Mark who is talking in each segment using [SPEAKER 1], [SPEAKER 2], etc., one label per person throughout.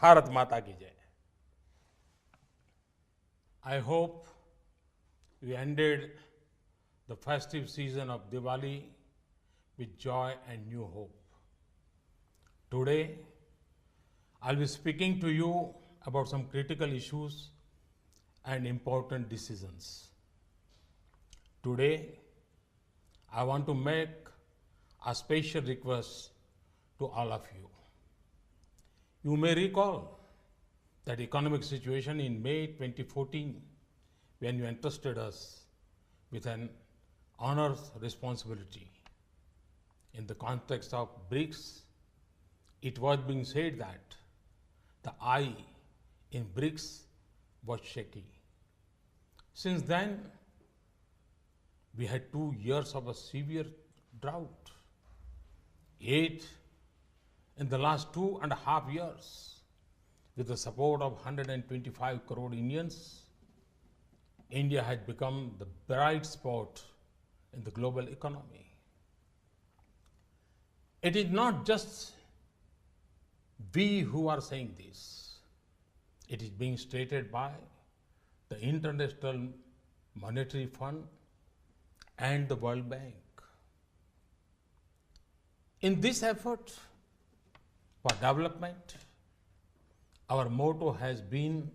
[SPEAKER 1] भारत माता की जय. I hope we ended the festive season of Diwali with joy and new hope. Today, I'll be speaking to you about some critical issues and important decisions. Today, I want to make a special request to all of you. You may recall that economic situation in May 2014 when you entrusted us with an honors responsibility. In the context of BRICS, it was being said that the eye in BRICS was shaky. Since then, we had 2 years of a severe drought. Yet, in the last 2.5 years, with the support of 125 crore Indians, India has become the bright spot in the global economy. It is not just we who are saying this. It is being stated by the International Monetary Fund and the World Bank. In this effort for development, our motto has been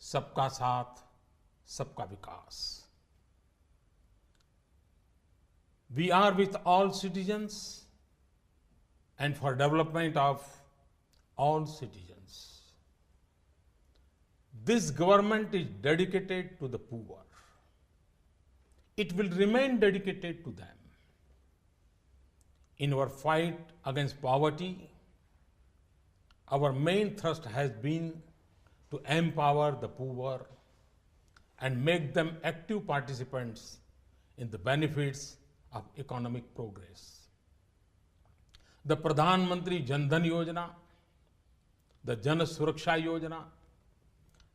[SPEAKER 1] Sabka Saath, Sabka Vikas. We are with all citizens and for development of all citizens. This government is dedicated to the poor. It will remain dedicated to them. In our fight against poverty, our main thrust has been to empower the poor and make them active participants in the benefits of economic progress. The Pradhan Mantri Jan Dhan Yojana, the Jan Suraksha Yojana,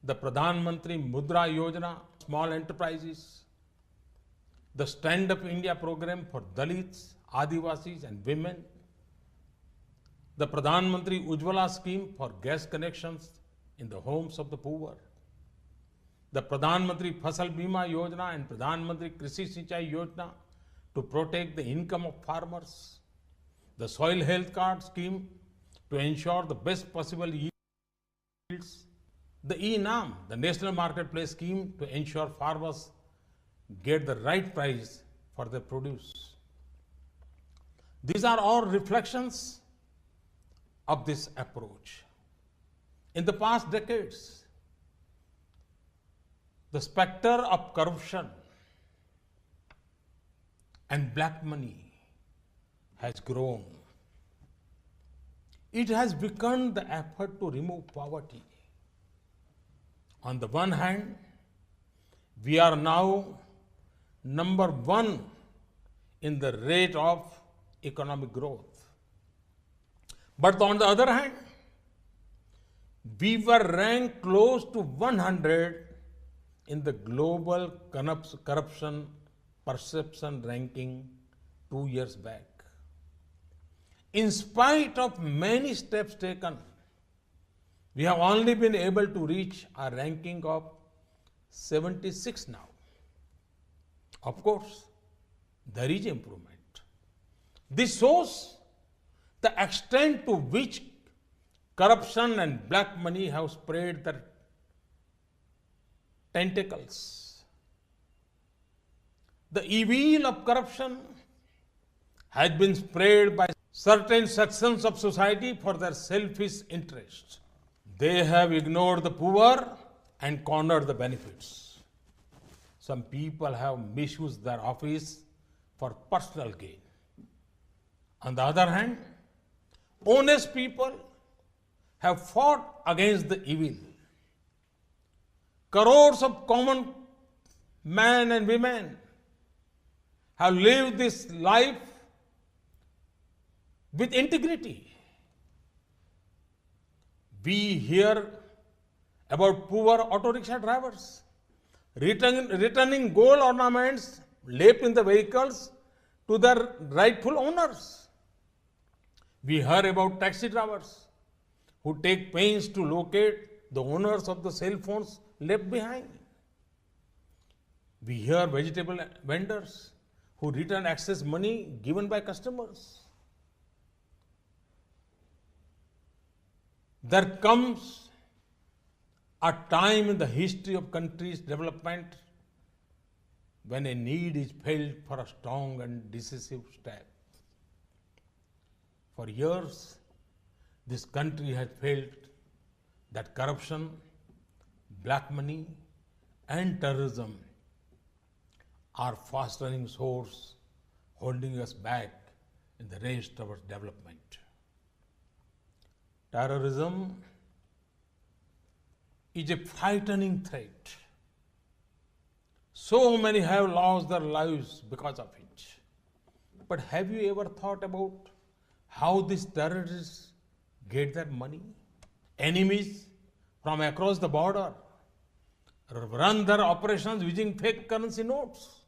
[SPEAKER 1] the Pradhan Mantri Mudra Yojana, small enterprises, the Stand Up India program for Dalits, Adivasis and women, the Pradhan Mantri Ujjwala scheme for gas connections in the homes of the poor, the Pradhan Mantri Fasal Bima Yojana and Pradhan Mantri Krishi Sinchai Yojana to protect the income of farmers, the Soil Health Card scheme to ensure the best possible yields, the E-NAM, the National Marketplace scheme to ensure farmers get the right price for their produce. These are all reflections of this approach. In the past decades, the specter of corruption and black money has grown. It has become the effort to remove poverty. On the one hand, we are now number 1 in the rate of economic growth. But on the other hand, we were ranked close to 100 in the global corruption perception ranking 2 years back. In spite of many steps taken, we have only been able to reach a ranking of 76 now. Of course, there is improvement. This shows the extent to which corruption and black money have spread their tentacles. The evil of corruption has been spread by certain sections of society for their selfish interests. They have ignored the poor and cornered the benefits. Some people have misused their office for personal gain. On the other hand, honest people have fought against the evil. Crores of common men and women have lived this life with integrity. We hear about poor auto rickshaw drivers returning gold ornaments left in the vehicles to their rightful owners. We heard about taxi drivers who take pains to locate the owners of the cell phones left behind. We hear vegetable vendors who return excess money given by customers. There comes a time in the history of country's development when a need is felt for a strong and decisive step. For years, this country has felt that corruption, black money, and terrorism are fast-running swords holding us back in the race towards development. Terrorism is a frightening threat. So many have lost their lives because of it. But have you ever thought about how these terrorists get their money? Enemies from across the border run their operations using fake currency notes.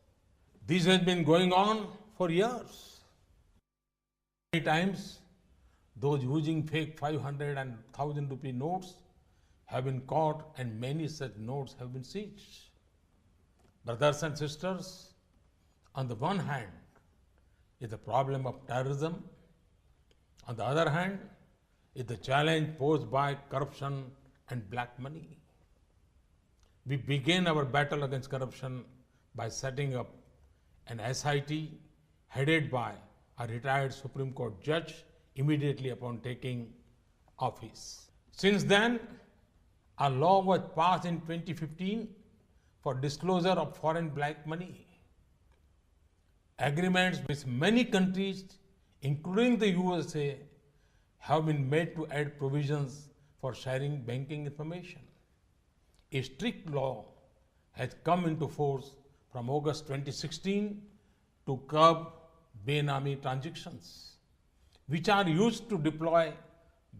[SPEAKER 1] This has been going on for years. Many times, those using fake 500 and 1000 rupee notes have been caught and many such notes have been seized. Brothers and sisters, on the one hand is the problem of terrorism. On the other hand is the challenge posed by corruption and black money. We began our battle against corruption by setting up an SIT headed by a retired Supreme Court judge immediately upon taking office. Since then, a law was passed in 2015 for disclosure of foreign black money. Agreements with many countries, including the USA, have been made to add provisions for sharing banking information. A strict law has come into force from August 2016 to curb Benami transactions, which are used to deploy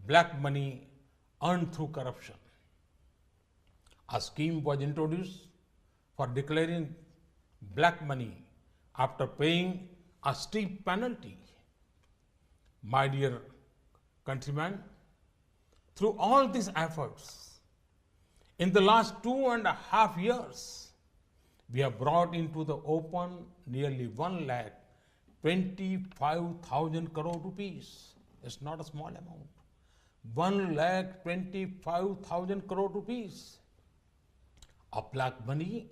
[SPEAKER 1] black money earned through corruption. A scheme was introduced for declaring black money after paying a steep penalty. My dear countrymen, through all these efforts, in the last 2.5 years, we have brought into the open nearly 1,25,000 crore rupees. It's not a small amount. 1,25,000 crore rupees of black money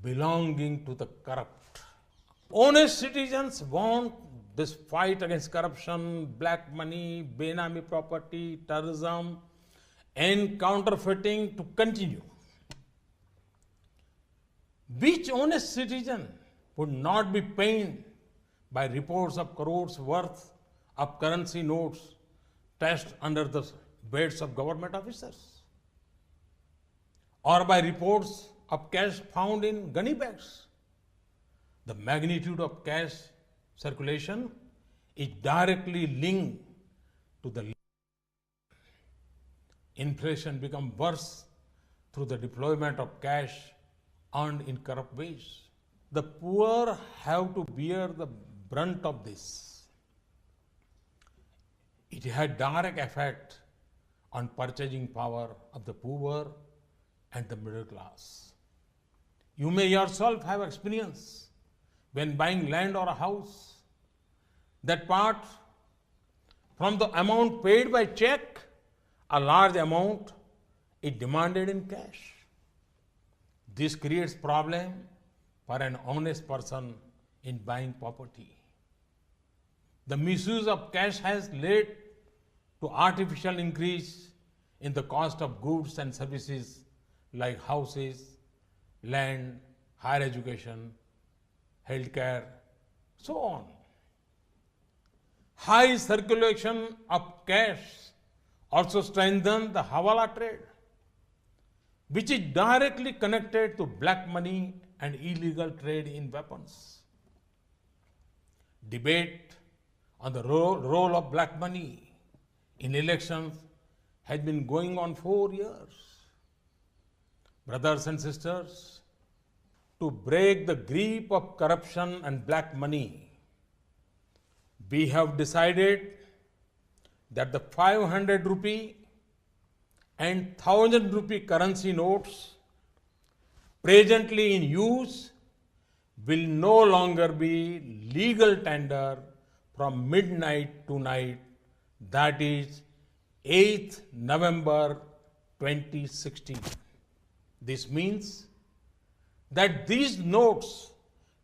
[SPEAKER 1] belonging to the corrupt. Honest citizens want this fight against corruption, black money, Benami property, terrorism, and counterfeiting to continue. Which honest citizen would not be pained by reports of crores worth of currency notes stashed under the beds of government officers? Or by reports of cash found in gunny bags? The magnitude of cash circulation is directly linked to the inflation become worse through the deployment of cash earned in corrupt ways. The poor have to bear the brunt of this. It had direct effect on purchasing power of the poor and the middle class. You may yourself have experience when buying land or a house, that part from the amount paid by check, a large amount is demanded in cash. This creates problem for an honest person in buying property. The misuse of cash has led to artificial increase in the cost of goods and services like houses, land, higher education, healthcare, so on. High circulation of cash also strengthens the hawala trade, which is directly connected to black money and illegal trade in weapons. Debate on the role of black money in elections has been going on for years. Brothers and sisters, to break the grip of corruption and black money, we have decided that the 500 rupee and 1000 rupee currency notes presently in use will no longer be legal tender from midnight to night, that is 8th November 2016. This means that these notes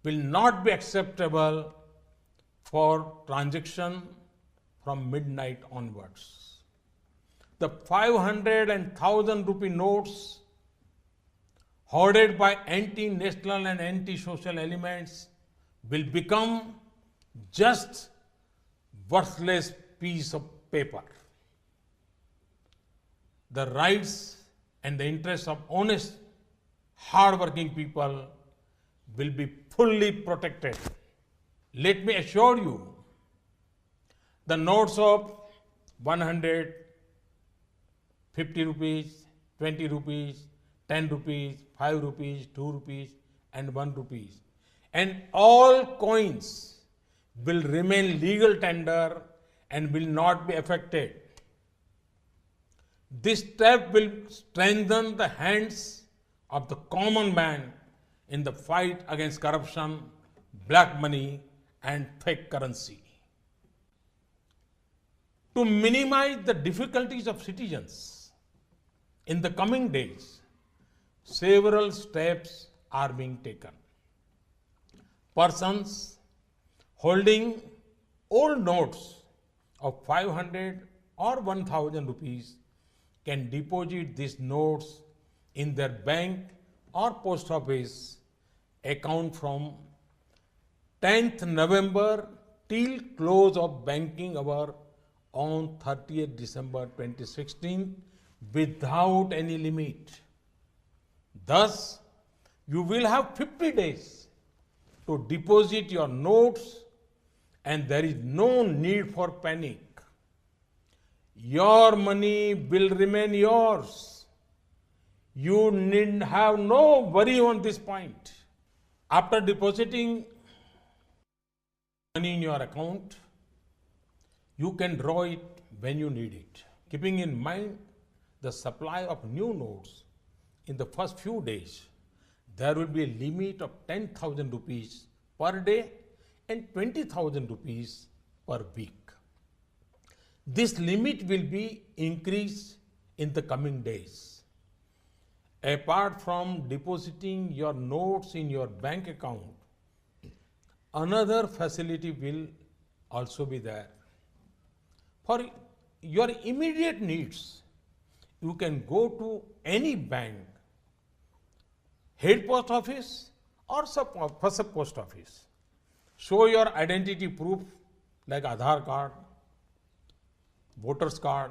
[SPEAKER 1] will not be acceptable for transaction from midnight onwards. The 500 and 1000 rupee notes hoarded by anti-national and anti-social elements will become just worthless piece of paper. The rights and the interests of honest, hard-working people will be fully protected. Let me assure you, the notes of 100, 50 rupees, 20 rupees, 10 rupees, 5 rupees, 2 rupees, and 1 rupees, and all coins will remain legal tender and will not be affected. This step will strengthen the hands of the common man in the fight against corruption, black money, and fake currency. To minimize the difficulties of citizens, in the coming days, several steps are being taken. Persons holding old notes of 500 or 1000 rupees can deposit these notes in their bank or post office account from 10th November till close of banking hour on 30th December 2016 without any limit. Thus, you will have 50 days to deposit your notes and there is no need for panic. Your money will remain yours. You need have no worry on this point. After depositing money in your account, you can draw it when you need it. Keeping in mind the supply of new notes in the first few days, there will be a limit of 10,000 rupees per day and 20,000 rupees per week. This limit will be increased in the coming days. Apart from depositing your notes in your bank account, another facility will also be there. For your immediate needs, you can go to any bank, head post office or sub post office. Show your identity proof like Aadhaar card, voter's card,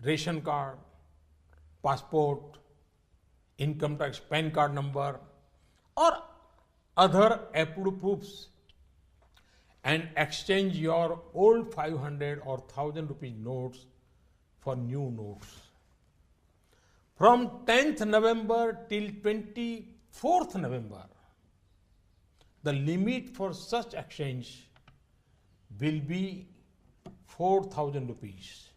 [SPEAKER 1] ration card, passport, income tax PAN card number or other approved proofs and exchange your old 500 or 1000 rupees notes for new notes. From 10th November till 24th November, the limit for such exchange will be 4,000 rupees.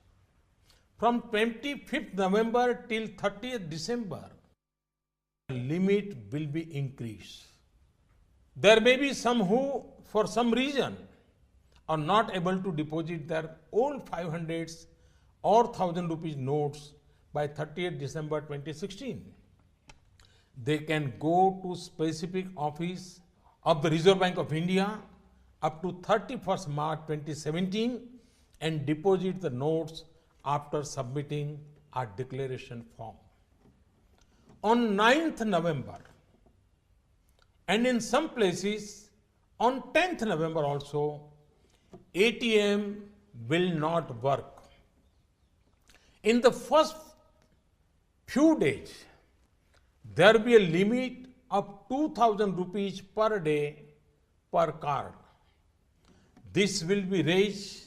[SPEAKER 1] From 25th November till 30th December, the limit will be increased. There may be some who, for some reason, are not able to deposit their old 500s or 1000 rupees notes by 30th December 2016. They can go to specific office of the Reserve Bank of India up to 31st March 2017 and deposit the notes after submitting a declaration form. On 9th November and in some places on 10th November also, ATM will not work. In the first few days, there will be a limit of 2,000 rupees per day per card. This will be raised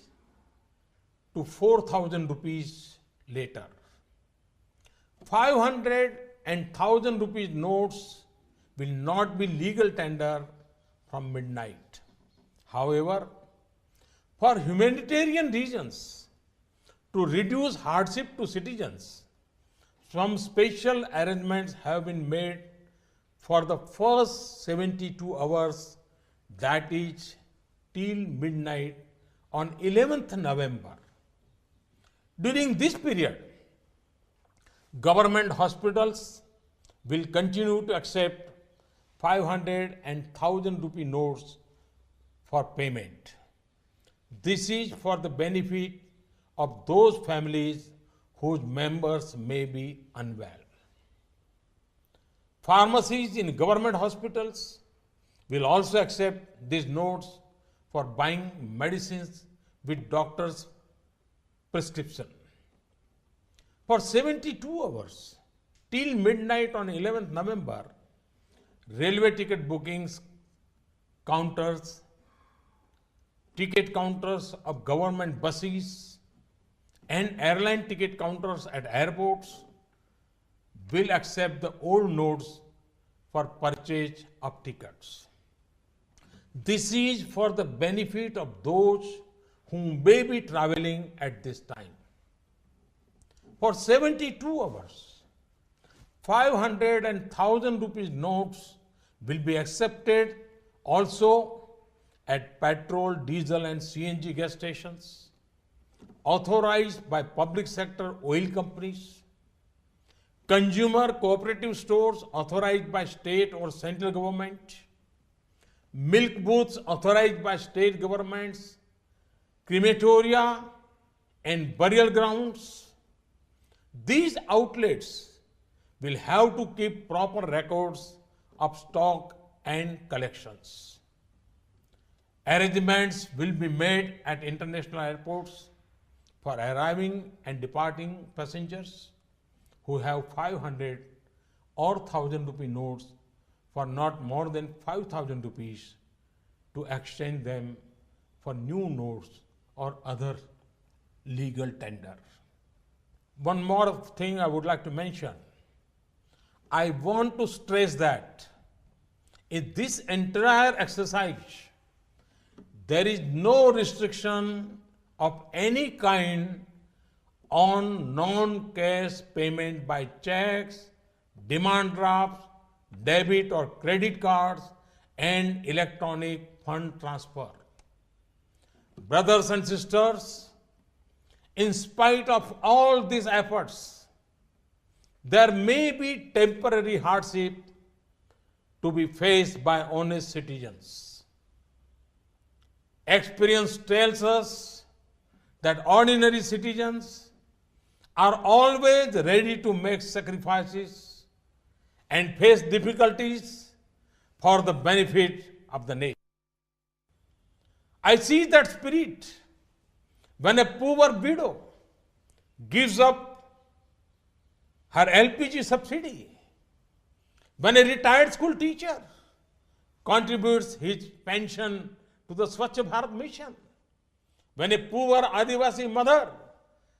[SPEAKER 1] to 4,000 rupees later. 500 and 1,000 rupees notes will not be legal tender from midnight. However, for humanitarian reasons, To reduce hardship to citizens, some special arrangements have been made for the first 72 hours, that is, till midnight on 11th November. During this period, government hospitals will continue to accept 500 and 1000 rupee notes for payment. This is for the benefit of those families whose members may be unwell. Pharmacies in government hospitals will also accept these notes for buying medicines with doctor's prescription. For 72 hours, till midnight on 11th November, railway ticket bookings counters, ticket counters of government buses, and airline ticket counters at airports will accept the old notes for purchase of tickets. This is for the benefit of those who may be traveling at this time. For 72 hours, 500 and 1000 rupees notes will be accepted also at petrol, diesel and CNG gas stations, authorized by public sector oil companies, consumer cooperative stores authorized by state or central government, milk booths authorized by state governments, crematoria and burial grounds. These outlets will have to keep proper records of stock and collections. Arrangements will be made at international airports for arriving and departing passengers who have 500 or 1000 rupee notes for not more than 5000 rupees to exchange them for new notes or other legal tender. One more thing I would like to mention. I want to stress that in this entire exercise, there is no restriction of any kind on non-cash payment by checks, demand drafts, debit or credit cards, and electronic fund transfer. Brothers and sisters, in spite of all these efforts, there may be temporary hardship to be faced by honest citizens. Experience tells us that ordinary citizens are always ready to make sacrifices and face difficulties for the benefit of the nation. I see that spirit when a poor widow gives up her LPG subsidy, when a retired school teacher contributes his pension to the Swachh Bharat mission, when a poor Adivasi mother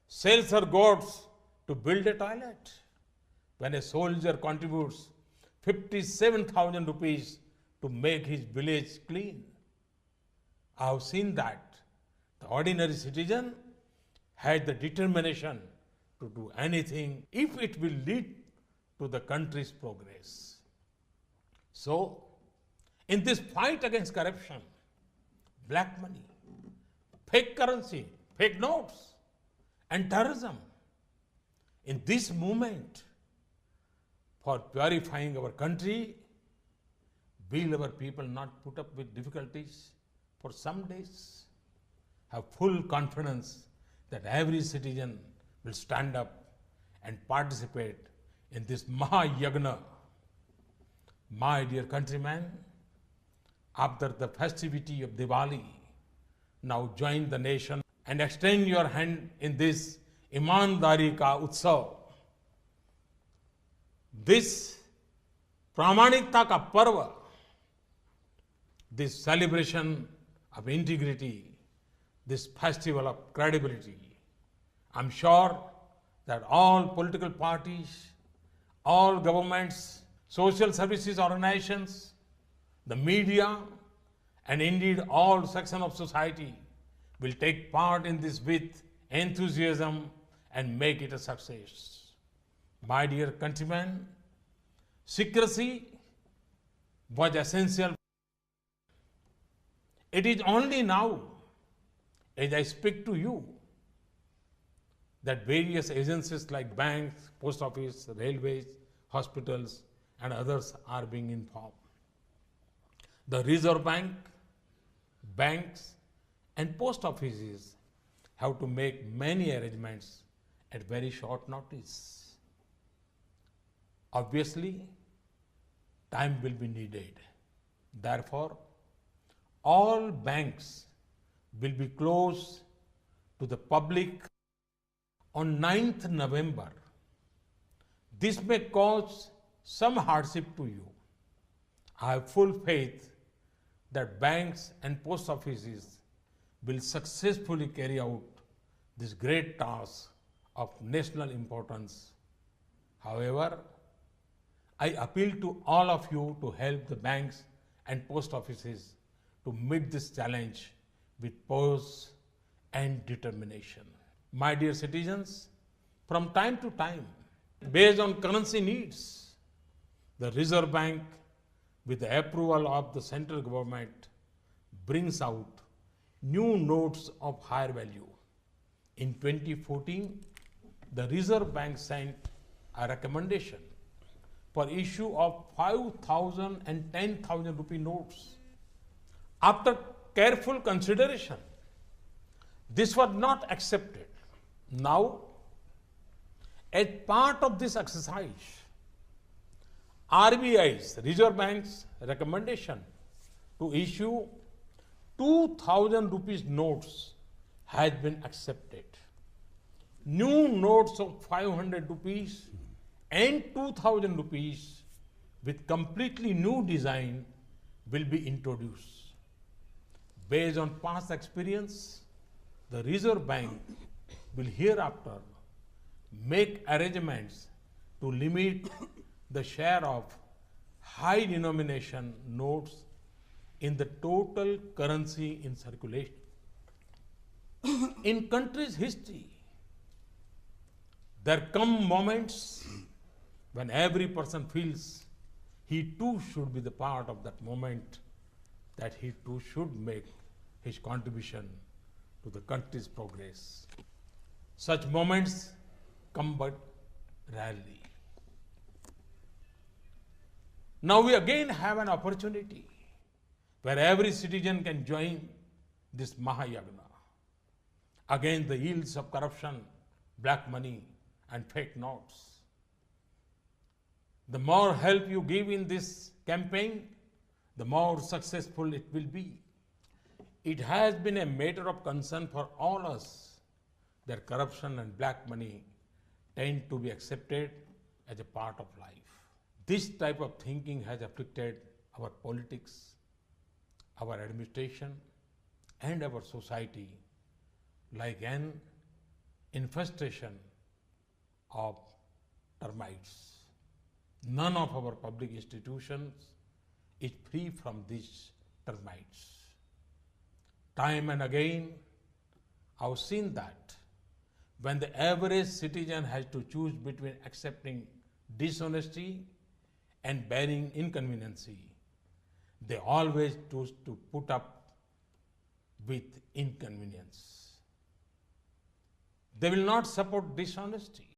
[SPEAKER 1] sells her goats to build a toilet, when a soldier contributes 57,000 rupees to make his village clean. I have seen that the ordinary citizen has the determination to do anything if it will lead to the country's progress. So, in this fight against corruption, black money, fake currency, fake notes, and terrorism, in this movement for purifying our country, will our people not put up with difficulties for some days? Have full confidence that every citizen will stand up and participate in this Mahayagna. My dear countrymen, after the festivity of Diwali, now join the nation and extend your hand in this Imandari Ka Utsav. This Pramanikta Ka Parva, this celebration of integrity, this festival of credibility. I'm sure that all political parties, all governments, social services organizations, the media, and indeed all sections of society will take part in this with enthusiasm, and make it a success. My dear countrymen, secrecy was essential. It is only now, as I speak to you, that various agencies like banks, post office, railways, hospitals, and others are being informed. The Reserve Bank, banks, and post offices have to make many arrangements at very short notice. Obviously, time will be needed. Therefore, all banks will be closed to the public on 9th November. This may cause some hardship to you. I have full faith that banks and post offices will successfully carry out this great task of national importance. However, I appeal to all of you to help the banks and post offices to meet this challenge with poise and determination. My dear citizens, from time to time, based on currency needs, the Reserve Bank, with the approval of the central government, brings out new notes of higher value. In 2014, the Reserve Bank sent a recommendation for issue of 5,000 and 10,000 rupee notes. After careful consideration, this was not accepted. Now, as part of this exercise, RBI's, Reserve Bank's recommendation to issue 2,000 rupees notes has been accepted. New notes of 500 rupees and 2,000 rupees with completely new design will be introduced. Based on past experience, the Reserve Bank will hereafter make arrangements to limit the share of high denomination notes in the total currency in circulation. In country's history, there come moments when every person feels he too should be the part of that moment, that he too should make his contribution to the country's progress. Such moments come but rarely. Now we again have an opportunity where every citizen can join this Mahayagna against the ills of corruption, black money, and fake notes. The more help you give in this campaign, the more successful it will be. It has been a matter of concern for all us that corruption and black money tend to be accepted as a part of life. This type of thinking has afflicted our politics, our administration, and our society like an infestation of termites. None of our public institutions is free from these termites. Time and again, I've seen that when the average citizen has to choose between accepting dishonesty and bearing inconvenience, they always choose to put up with inconvenience. They will not support dishonesty.